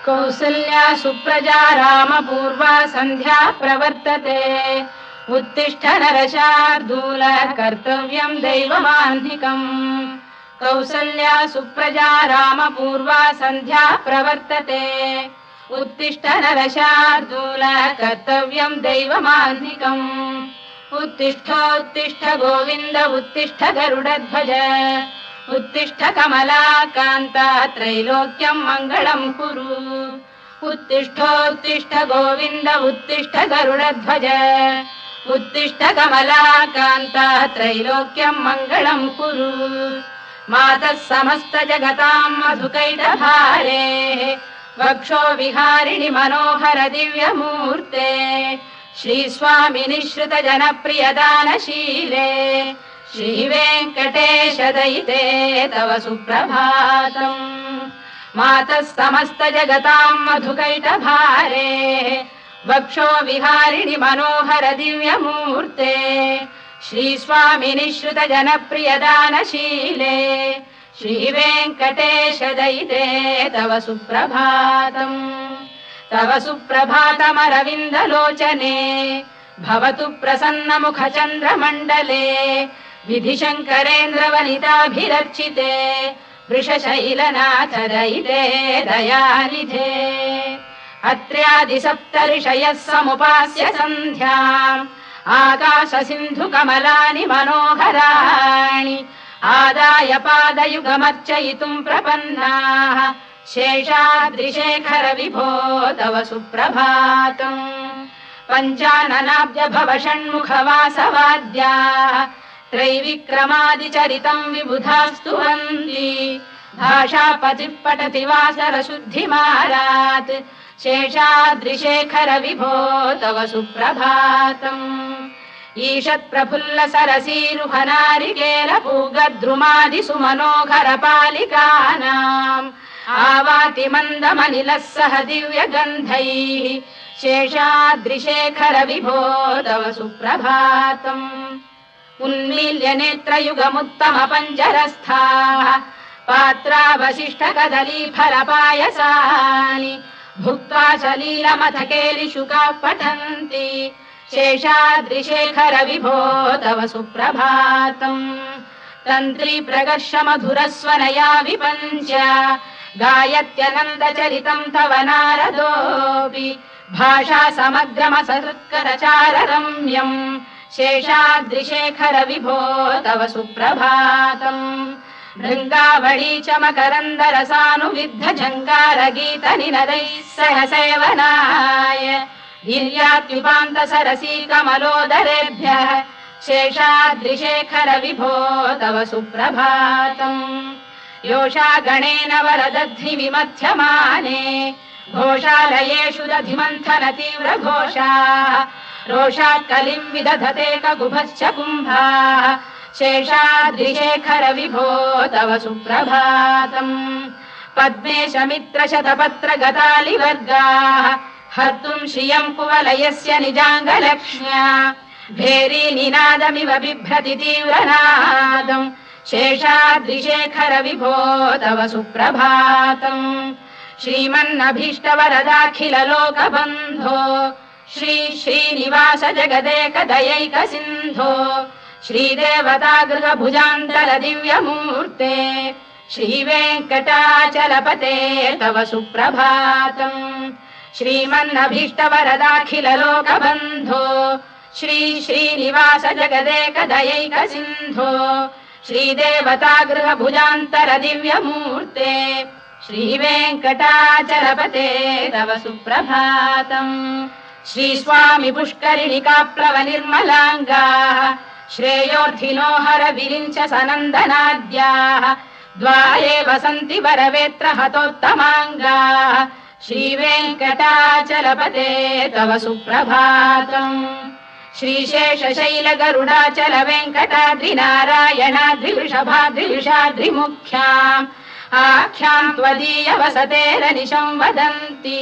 कौसल्या सुप्रजा रामपूर्वा सन्ध्या प्रवर्तते उत्तिष्ठ नरशार्दूल कर्तव्यं दैवमाह्निकम् कौसल्या सुप्रजा रामपूर्वा सन्ध्या प्रवर्तते उत्तिष्ठ नरशार्दूल कर्तव्यं दैवमाह्निकम् उत्तिष्ठोत्तिष्ठ गोविन्द उत्तिष्ठ गरुडध्वज उत्तिष्ठ कमलाकान्ता त्रैलोक्यं मङ्गलं कुरु उत्तिष्ठोत्तिष्ठ गोविन्द उत्तिष्ठ गरुडध्वज उत्तिष्ठ कमलाकान्ता त्रैलोक्यं मङ्गलं कुरु मातः समस्त जगतां मधुकैटभारे वक्षो विहारिणि मनोहर दिव्यमूर्ते श्रीस्वामि निःश्रित जनप्रियदानशीले श्रीवेङ्कटेश दयिते तव सुप्रभातम् मातः समस्त जगतां मधुकैटभारे वक्षो विहारिणि मनोहर दिव्यमूर्ते श्रीस्वामि निःश्रित जनप्रियदानशीले श्रीवेङ्कटेश दयिते तव सुप्रभातम् तव सुप्रभातमरविन्दलोचने भवतु प्रसन्नमुखचन्द्रमण्डले विधिशङ्करेन्द्रवनिताभिरर्चिते वृषशैलनाथ दयिते दयानिधे अत्र्यादिसप्तऋषयः समुपास्य सन्ध्याम् आकाशसिन्धुकमलानि मनोहराणि आदाय पादयुगमर्चयितुम् प्रपन्नाः शेषाद्रिशेखर विभो तव सुप्रभातम् पञ्चाननाब्ज भव षण्मुखवासवाद्याः त्रैविक्रमादिचरितम् विबुधास्तुवन्ति भाषापतिः पठति वासरशुद्धिमारात् शेषाद्रिशेखर विभो तव सुप्रभातम् ईषत्प्रफुल्ल सरसीरुहनारिकेलपूगद्रुमादिसुमनोहर पालिकानाम् आवाति मन्दमनिलः सह दिव्यगन्धैः शेषाद्रिशेखर विभो तव सुप्रभातम् उन्मील्य नेत्रयुगमुत्तम पञ्जरस्थाः पात्रावशिष्ट कदलीफलपायसानि भुक्त्वा सलीलमथकेलिशुकाः पठन्ति शेषाद्रिशेखर विभो तव सुप्रभातम् तन्त्री प्रकर्ष मधुरस्वनया विपञ्च गायत्यनन्दचरितम् तव नारदोऽपि भाषा समग्रमसत्करचार रम्यम् शेषाद्रिशेखर विभो तव सुप्रभातम् भृङ्गावळी च मकरन्दरसानुविद्ध झङ्कारगीत निनदैः सह सेवनाय गिर्यात्युपान्त सरसी कमलोदरेभ्यः शेषाद्रिशेखर विभो तव सुप्रभातम् योषा गणेन वरदध्नि विमथ्यमाने घोषालयेषु दधिमन्थन तीव्र घोषाः रोषात् कलिम् विदधते ककुभश्च कुम्भाः शेषाद्रिशेखर विभो तव सुप्रभातम् पद्मेश मित्र शतपत्र गतालिवर्गाः हर्तुम् श्रियम् कुवलयस्य निजाङ्गलक्ष्म्या भेरी निनादमिव बिभ्रति तीव्रनादम् शेषाद्रिशेखर विभो तव सुप्रभातम् श्रीमन्नभीष्टवरदाखिल लोकबन्धो श्री श्रीनिवास जगदेक दयैक सिन्धो श्रीदेवतागृह भुजान्तल दिव्यमूर्ते श्रीवेङ्कटाचलपते तव सुप्रभातम् श्रीमन्नभीष्टवरदाखिल लोकबन्धो श्री श्रीनिवास जगदेक दयैक सिन्धो श्रीदेवतागृह भुजान्तर दिव्यमूर्ते श्रीवेङ्कटाचलपते तव सुप्रभातम् श्रीस्वामि पुष्करिणिकाप्लव निर्मलाङ्गाः श्रेयोर्थिनो हर विरिञ्च सनन्दनाद्याः द्वारे वसन्ति वरवेत्र हतोत्तमाङ्गाः श्रीवेङ्कटाचलपते तव सुप्रभातम् श्रीशेषशैल गरुडाचल वेङ्कटाद्रिनारायणाद्रिवृषभाद्रिवृषाद्रिमुख्याम् आख्याम् त्वदीय वसतेरनिशम् वदन्ति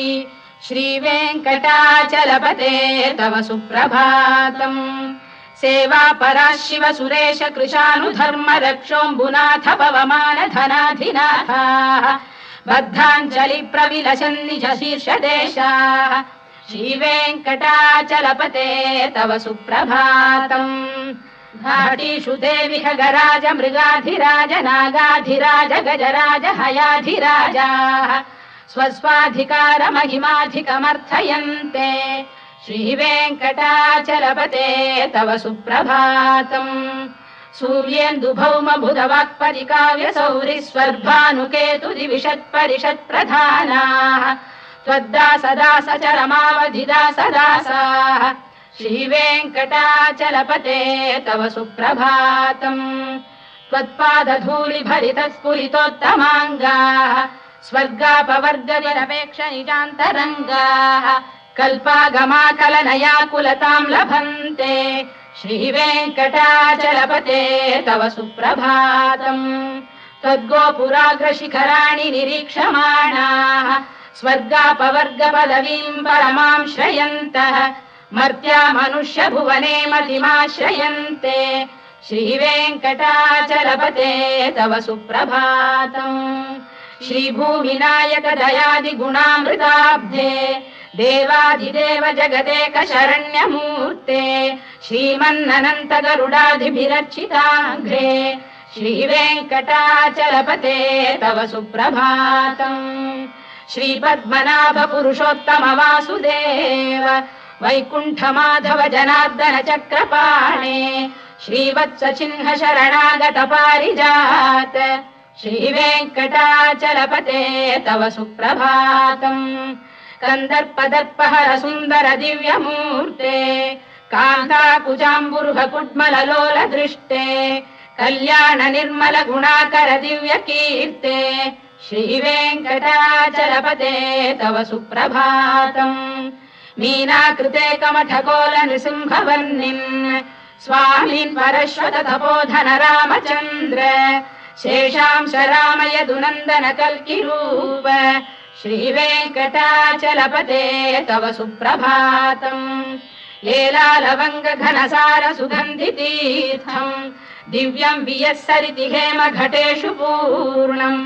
श्रीवेङ्कटाचलपते तव सुप्रभातम् सेवा परा शिव सुरेश कृशानुधर्म रक्षोऽम्बुनाथ पवमान धनाधिनाथाः बद्धाञ्जलि प्रविलसन् निज शीर्षदेशाः श्रीवेङ्कटाचलपते तव सुप्रभातम् घाटीषु देवि खगराज मृगाधिराज नागाधिराज गजराज हयाधिराजाः स्वस्वाधिकारमहिमाधिकमर्थयन्ते श्रीवेङ्कटाचलपते तव सुप्रभातम् सूर्येन्दुभौम बुधवाक्परिकाव्यसौरि स्वर्भानुकेतु दिविषत्परिषत्प्रधानाः त्वद्दासदासचरमावधिदासदासाः श्रीवेङ्कटाचलपते तव सुप्रभातम् त्वत्पादधूलिभरितस्फुरितोत्तमाङ्गाः स्वर्गापवर्गनिरपेक्ष निजान्तरङ्गाः कल्पागमाकलनयाकुलतां लभन्ते श्रीवेङ्कटाचलपते तव सुप्रभातम् त्वद्गोपुराग्रशिखराणि निरीक्षमाणाः स्वर्गापवर्गपदवीम् परमां श्रयन्तः मर्त्या मनुष्य भुवने मतिमाश्रयन्ते श्रीवेङ्कटाचलपते तव सुप्रभातम् श्रीभूमिनायक दयादिगुणामृताब्धे देवादिदेव जगदेक शरण्यमूर्ते श्रीमन्ननन्त गरुडादिभिरर्चिताङ्घ्रे श्रीवेङ्कटाचलपते तव सुप्रभातम् श्रीपद्मनाभ पुरुषोत्तम वासुदेव वैकुण्ठ माधव जनार्दन चक्रपाणे श्रीवत्स चिह्न शरणागत पारिजात श्रीवेङ्कटाचलपते तव सुप्रभातम् कन्दर्पदर्पहर सुन्दर दिव्यमूर्ते कान्ताकुजाम्बुरुह कुड्मललोल दृष्टे कल्याण निर्मल गुणाकर दिव्यकीर्ते श्रीवेङ्कटाचलपते तव सुप्रभातम् मीनाकृते कमठकोल नृसिंहवर्णिन् स्वामिन् परश्वत तपोधन रामचन्द्र शेषांश रामयदुनन्दन कल्किरूप श्रीवेङ्कटाचलपते तव सुप्रभातम् येलालवङ्ग घनसार सुगन्धितीर्थम् दिव्यम् वियस्सरिति हेम घटेषु पूर्णम्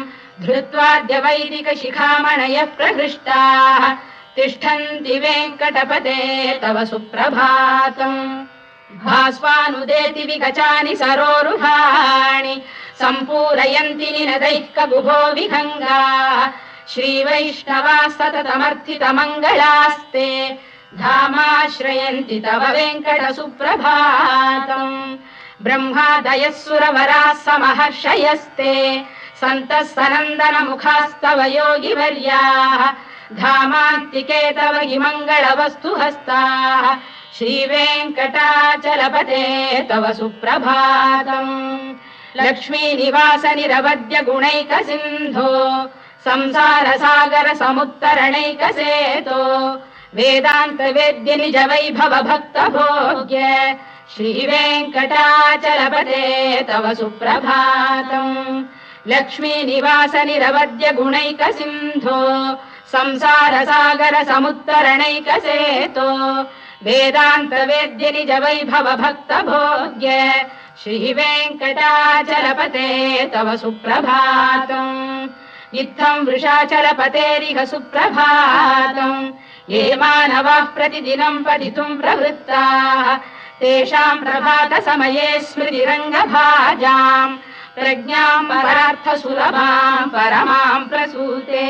धृत्वाद्य वैदिक शिखामणयः प्रहृष्टाः तिष्ठन्ति वेङ्कटपते तव सुप्रभातम् भास्वानुदेति विगचानि सरोरुहाणि सम्पूरयन्ति निनदैः कगुभो विहङ्गाः श्रीवैष्णवाः सततमर्थितमङ्गलास्ते धामाश्रयन्ति तव वेङ्कट सुप्रभातम् ब्रह्मादयः सुरवराः समहर्षयस्ते सन्तः सनन्दन मुखास्तव योगिवर्याः धामान्तिके तव हि मङ्गलवस्तु हस्ताः श्रीवेङ्कटाचलपते तव सुप्रभातम् लक्ष्मीनिवास निरवद्य गुणैक सिन्धो संसार सागर समुत्तरणैकसेतो वेदान्त वेद्य निज वैभव भक्त भोग्य श्रीवेङ्कटाचलपते तव सुप्रभातम् लक्ष्मीनिवास निरवद्य गुणैक सिन्धो संसार सागर समुत्तरणैकसेतो वेदान्त वेद्य निज वैभव भक्त भोग्य श्रीवेङ्कटाचलपते तव सुप्रभातम् इत्थम् वृषाचलपतेरिह सुप्रभातम् ये मानवाः प्रतिदिनम् पठितुम् प्रवृत्ताः तेषाम् प्रभात समये स्मृतिरङ्गभाजाम् प्रज्ञाम् परार्थ सुलभाम् परमाम् प्रसूते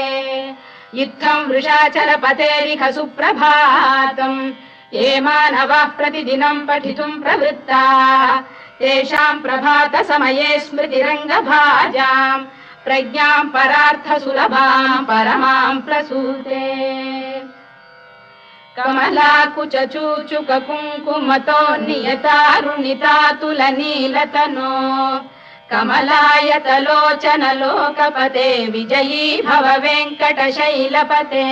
इत्थम् वृषाचलपतेरिह सुप्रभातम् ये मानवाः प्रतिदिनम् पठितुम् प्रवृत्ताः तेषाम् प्रभात समये स्मृतिरङ्गभाजाम् प्रज्ञाम् परार्थ सुलभाम् परमाम् प्रसूते कमलाकुच चूचुक कुङ्कुमतो नियतारुणितातुलनीलतनो कमलायतलोचन लोकपते विजयी भव वेङ्कटशैलपते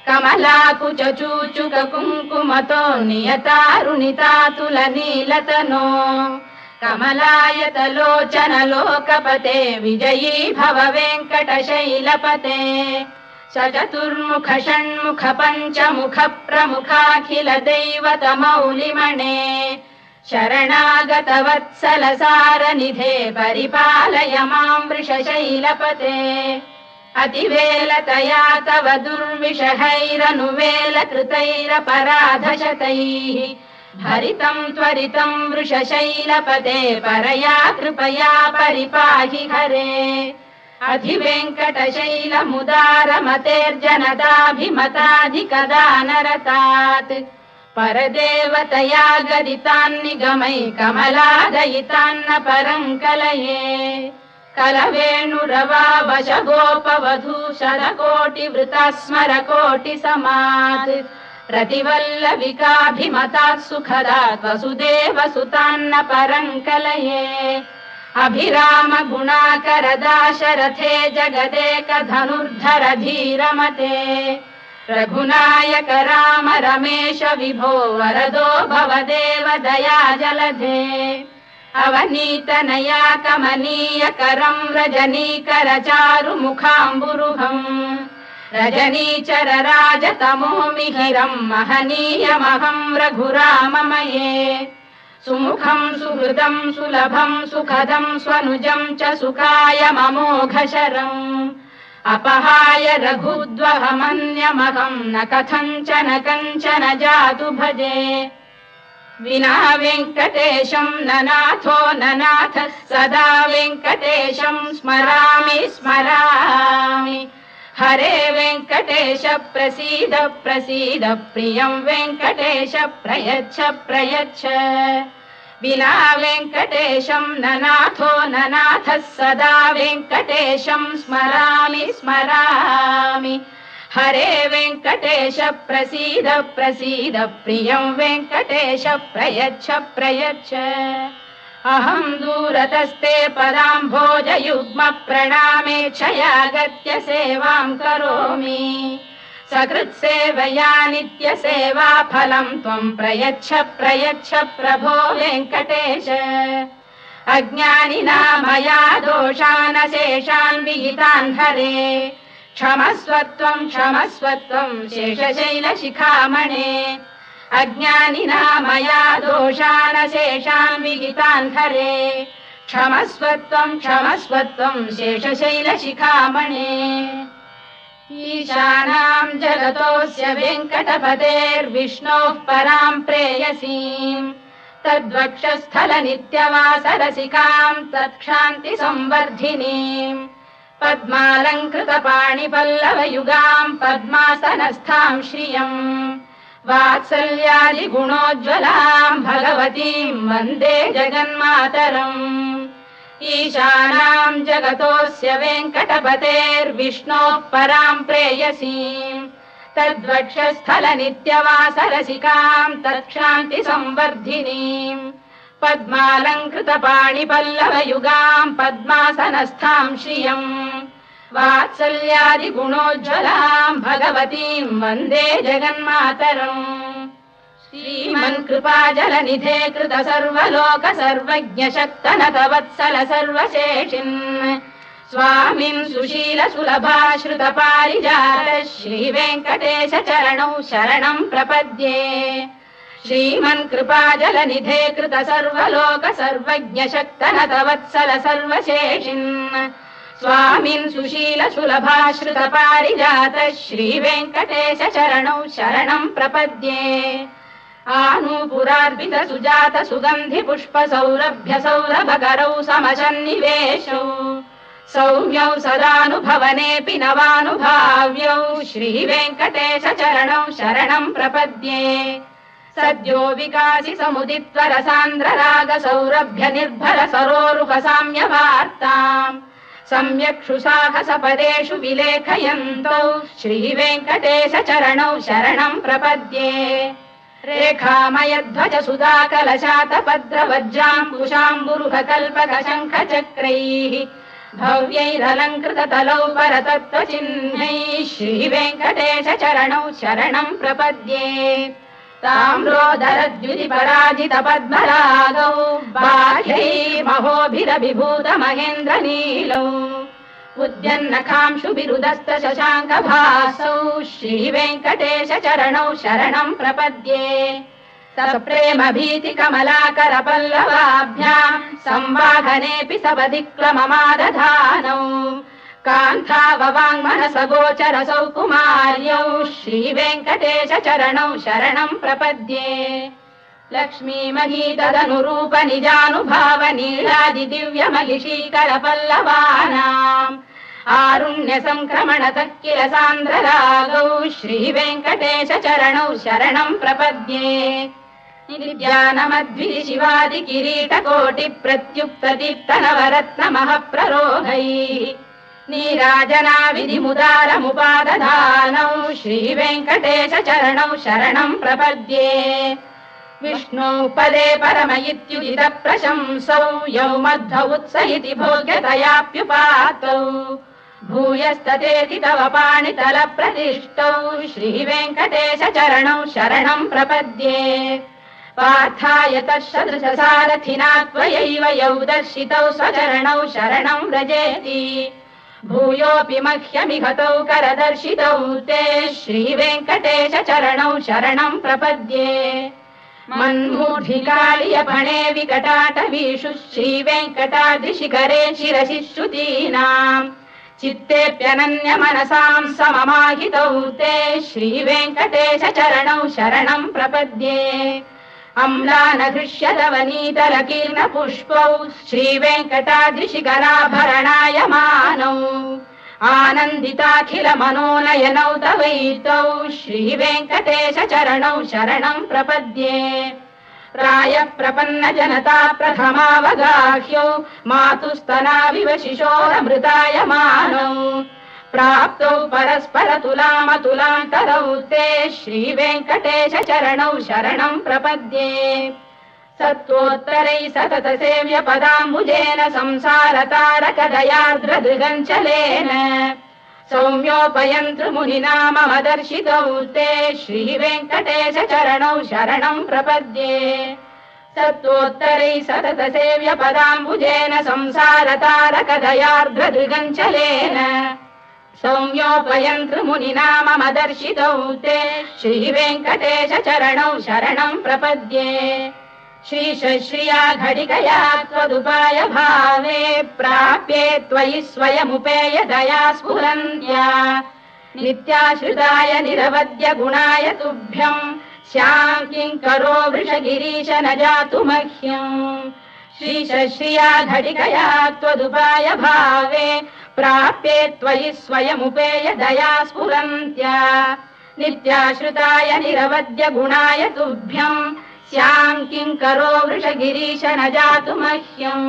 कमलाकुच चूचुक कुङ्कुमतो नियतारुणितातुलनीलतनो कमलायतलोचन लोकपते विजयी भव वेङ्कटशैलपते सचतुर्मुख षण्मुख पञ्चमुख प्रमुखाखिल दैवत मौलिमणे शरणागतवत्सलसारनिधे परिपालय मां वृषशैलपते अतिवेलतया तव दुर्विषहैरनुवेलकृतैरपराधशतैः हरितं त्वरितं वृषशैलपते परया कृपया परिपाहि हरे अधिवेङ्कटशैलमुदारमतेर्जनदाभिमताधिकदानरतात् परदेवतया गदितान्निगमै कमलादयितान्न परं कलये कलवेणुरवावशगोपवधू शरकोटिवृता स्मरकोटिसमात् प्रतिवल्लविकाभिमतात् सुखदात् वसुदेवसुतान्न परं कलये अभिराम गुणाकरदाशरथे जगदेकधनुर्धर धीरमते रघुनायक राम रमेश विभो वरदो भवदेव दया जलधे अवनीतनया कमनीय करं रजनीकर चारु मुखाम्बुरुहम् रजनीचर राजतमो मिहिरं महनीयमहं रघुराममये सुमुखं सुहृदं सुलभं सुखदं स्वनुजं च सुखायममोघशरम् अपहाय रघुद्वहमन्यमहं न कथञ्चन कञ्चन जातु भजे विना वेङ्कटेशं ननाथो ननाथः सदा वेङ्कटेशं स्मरामि स्मरामि हरे वेङ्कटेश प्रसीद प्रसीद प्रियं वेङ्कटेश प्रयच्छ प्रयच्छ विना वेङ्कटेशं ननाथो ननाथः सदा वेङ्कटेशं स्मरामि स्मरामि हरे वेङ्कटेश प्रसीद प्रसीद प्रियं वेङ्कटेश प्रयच्छ प्रयच्छ अहं दूरतस्ते पदाम्भोजयुग्म प्रणामेच्छयागत्य सेवां करोमि सकृत्सेवया नित्यसेवा फलं त्वं प्रयच्छ प्रयच्छ प्रभो वेङ्कटेश अज्ञानिना दोषान् शेषान् विहितान् हरे क्षमस्व त्वं शेषशैलशिखामणे अज्ञानिना दोषान् शेषान् विहितान् हरे क्षमस्व त्वं शेषशैलशिखामणे ईशानां जगतोऽस्य वेङ्कटपतेर्विष्णोः परां प्रेयसीं तद्वक्षस्थलनित्यवासरसिकां तत्क्षान्तिसंवर्धिनीं पद्मालङ्कृतपाणिपल्लवयुगां पद्मासनस्थां श्रियम् वात्सल्यादिगुणोज्ज्वलां भगवतीं वन्दे जगन्मातरम् ईशानां जगतोऽस्य वेङ्कटपतेर्विष्णोः परां प्रेयसीं तद्वक्षस्थलनित्यवासरसिकां तत्क्षान्तिसंवर्धिनीं पद्मालङ्कृतपाणिपल्लवयुगां पद्मासनस्थां श्रियम् वात्सल्यादिगुणोज्ज्वलां भगवतीं वन्दे जगन्मातरम् श्रीमन्कृपाजलनिधे कृत सर्वलोक सर्वज्ञ शक्तनत वत्सल सर्वशेषिन् स्वामिन् सुशील सुलभाश्रित पारिजात श्रीवेङ्कटेश चरणौ शरणं प्रपद्ये श्रीमन्कृपाजलनिधे कृत सर्वलोक सर्वज्ञ शक्तनत वत्सल सर्वशेषिन् स्वामिन् सुशील सुलभाश्रित पारिजात श्रीवेङ्कटेश चरणौ शरणं प्रपद्ये आनूपुरार्पित सुजात सुगन्धि पुष्प सौरभ्य सौरभकरौ समशन्निवेशौ सौम्यौ सदानुभवनेऽपि नवानुभाव्यौ श्रीवेङ्कटेश चरणौ शरणं प्रपद्ये सद्यो विकासि समुदित्वरसान्द्र राग सौरभ्य निर्भर सरोरुह साम्यवार्ताम् सम्यक् सुसाहसपदेषु विलेखयन्तौ श्रीवेङ्कटेश चरणौ शरणं प्रपद्ये रेखामयध्वज सुधाकलशातपद्रवज्राङ्कुशाम्बुरुह कल्पक शङ्ख चक्रैः भव्यैरलङ्कृततलौ परतत्त्वचिह्नैः श्रीवेङ्कटेश चरणौ शरणं प्रपद्ये ताम्रोदरद्युतिपराजित पद्मरागौ बाह्यैर्महोभिरभिभूत महेन्द्रनीलौ उद्यन्नखांशुभिरुदस्त शशाङ्कभासौ श्रीवेङ्कटेश चरणौ शरणं प्रपद्ये सप्रेम भीति कमलाकर पल्लवाभ्याम् संवाहनेऽपि सपदिक्लममादधानौ कान्थाववाङ्मनस गोचरसौ कुमार्यौ श्रीवेङ्कटेश चरणौ शरणम् प्रपद्ये लक्ष्मी मही तदनुरूप निजानुभाव नीलादि दिव्य महिषीकर पल्लवानाम् आरुण्य संक्रमणतः किल सान्द्ररागौ श्रीवेङ्कटेश चरणौ शरणम् प्रपद्ये निद्यानमद्विधि शिवादि किरीटकोटि प्रत्युक्त दीप्त नवरत्न महप्ररोहैः नीराजना विधिमुदारमुपादधानौ श्रीवेङ्कटेश चरणौ शरणम् प्रपद्ये विष्णु पदे परम इत्युदित प्रशंसौ यौ मध्व उत्स इति भोग्यतयाप्युपातौ भूयस्ततेति तव पाणितल प्रतिष्ठौ श्रीवेङ्कटेश चरणौ शरणम् प्रपद्ये पार्थाय तत्सदृश सारथिना त्वयैव यौ दर्शितौ स्वचरणौ शरणम् व्रजेति भूयोऽपि मह्यमिहतौ करदर्शितौ ते श्रीवेङ्कटेश चरणौ शरणम् प्रपद्ये मन्मूर्धिकालियपणे विकटाटवीषु श्रीवेङ्कटाद्रिशिखरे शिरसि श्रुतीनाम् चित्तेऽप्यनन्य मनसाम् सममाहितौ ते श्रीवेङ्कटेश चरणौ शरणम् प्रपद्ये अम्लानघृष्यदवनीतलकीर्ण पुष्पौ श्रीवेङ्कटाद्रिशिखराभरणायमानौ आनन्दिताखिल मनोनयनौ तवैतौ श्रीवेङ्कटेश चरणौ शरणम् प्रपद्ये प्रायः प्रपन्न जनता प्रथमावगाह्यौ मातुस्तनाविव शिशोरमृतायमानौ प्राप्तौ परस्पर तुलामतुलान्तरौ ते श्रीवेङ्कटेश चरणौ शरणम् प्रपद्ये सत्त्वोत्तरै सतत सेव्य पदाम्बुजेन संसार तारकदयार्द्रदृगञ्चलेन सौम्योपयन्तृमुनिना मम दर्शितौ ते श्रीवेङ्कटेश चरणौ शरणम् प्रपद्ये सत्त्वोत्तरै सतत सेव्य पदाम्बुजेन संसार तारकदयार्द्रदृगञ्चलेन सौम्योपयन्तृमुनिना मम दर्शितौ ते श्रीवेङ्कटेश चरणौ शरणम् प्रपद्ये श्रीशश्रिया घटिकया त्वदुपाय भावे प्राप्ये त्वयि स्वयमुपेय दया स्फुरन्त्या नित्याश्रिताय निरवद्य गुणाय तुभ्यम् स्याम् किङ्करो वृषगिरीश न जातु मह्यम् श्रीशश्रिया घटिकया त्वदुपाय भावे प्राप्ये त्वयि स्वयमुपेय दया स्फुरन्त्या नित्याश्रिताय निरवद्य गुणाय तुभ्यम् स्याम् किङ्करो वृषगिरीश न जातु मह्यम्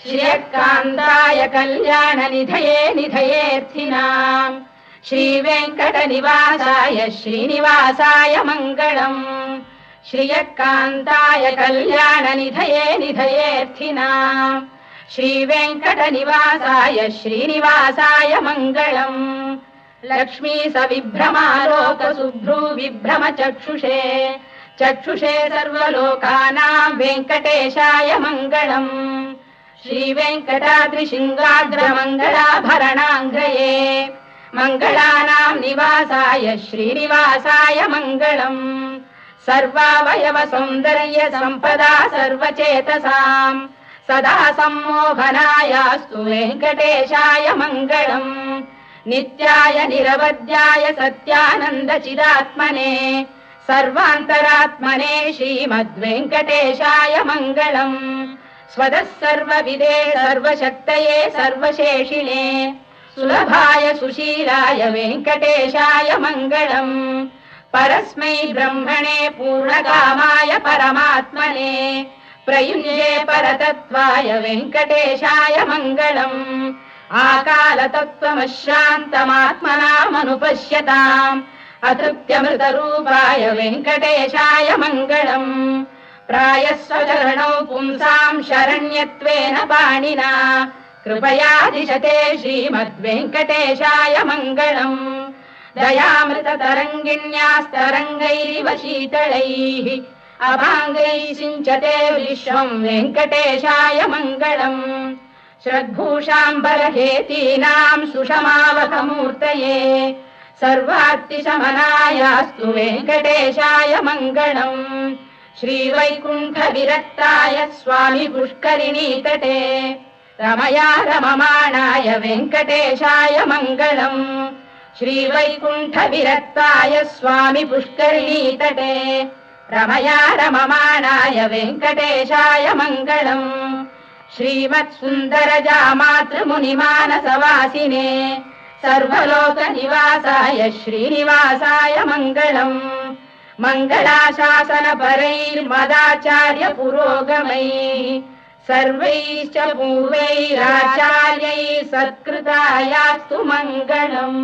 श्रियकान्ताय कल्याण निधये निधयेऽर्थिनाम् श्रीवेङ्कटनिवासाय श्रीनिवासाय मङ्गलम् श्रियकान्ताय कल्याण निधये निधयेऽर्थिनाम् श्रीवेङ्कटनिवासाय श्रीनिवासाय मङ्गलम् लक्ष्मी सविभ्रमालोक सुभ्रू विभ्रम चक्षुषे चक्षुषे सर्वलोकानाम् वेङ्कटेशाय मङ्गलम् श्रीवेङ्कटाद्रिशृङ्गाग्रमङ्गलाभरणाङ्ग्रये मङ्गलानाम् निवासाय श्रीनिवासाय मङ्गलम् सर्वावयव सौन्दर्य सम्पदा सर्वचेतसाम् सदा सम्मोहनायास्तु वेङ्कटेशाय मङ्गलम् नित्याय निरवध्याय सत्यानन्द चिदात्मने सर्वान्तरात्मने श्रीमद्वेङ्कटेशाय मङ्गलम् स्वतः सर्वविदे सर्वशक्तये सर्वशेषिणे सुलभाय सुशीलाय वेङ्कटेशाय मङ्गलम् परस्मै ब्रह्मणे पूर्णकामाय परमात्मने प्रयुञ्जे परतत्त्वाय वेङ्कटेशाय मङ्गलम् आकालतत्त्वमशान्तमात्मनामनुपश्यताम् अतृप्त्यमृतरूपाय वेङ्कटेशाय मङ्गलम् प्रायः स्वचरणौ पुंसाम् शरण्यत्वेन पाणिना कृपया दिशते श्रीमद्वेङ्कटेशाय मङ्गलम् दयामृततरङ्गिण्यास्तरङ्गैरिव शीतलैः अभाङ्गैः सिञ्चते विश्वम् वेङ्कटेशाय मङ्गलम् श्रद्भूषाम्बरहेतीनाम् सुषमावहमूर्तये सर्वार्तिशमनायास्तु वेङ्कटेशाय मङ्गलम् श्रीवैकुण्ठविरक्ताय स्वामी पुष्करिणीतटे रमया रममाणाय वेङ्कटेशाय मङ्गलम् श्रीवैकुण्ठविरक्ताय स्वामी पुष्करिणीतटे रमया रममाणाय वेङ्कटेशाय मङ्गलम् श्रीमत्सुन्दरजामातृमुनिमानसवासिने सर्वलोकनिवासाय श्रीनिवासाय मङ्गलम् मङ्गलाशासनपरैर्मदाचार्य पुरोगमैः सर्वैश्च पूर्वैराचार्यैः सत्कृतायास्तु मङ्गलम्।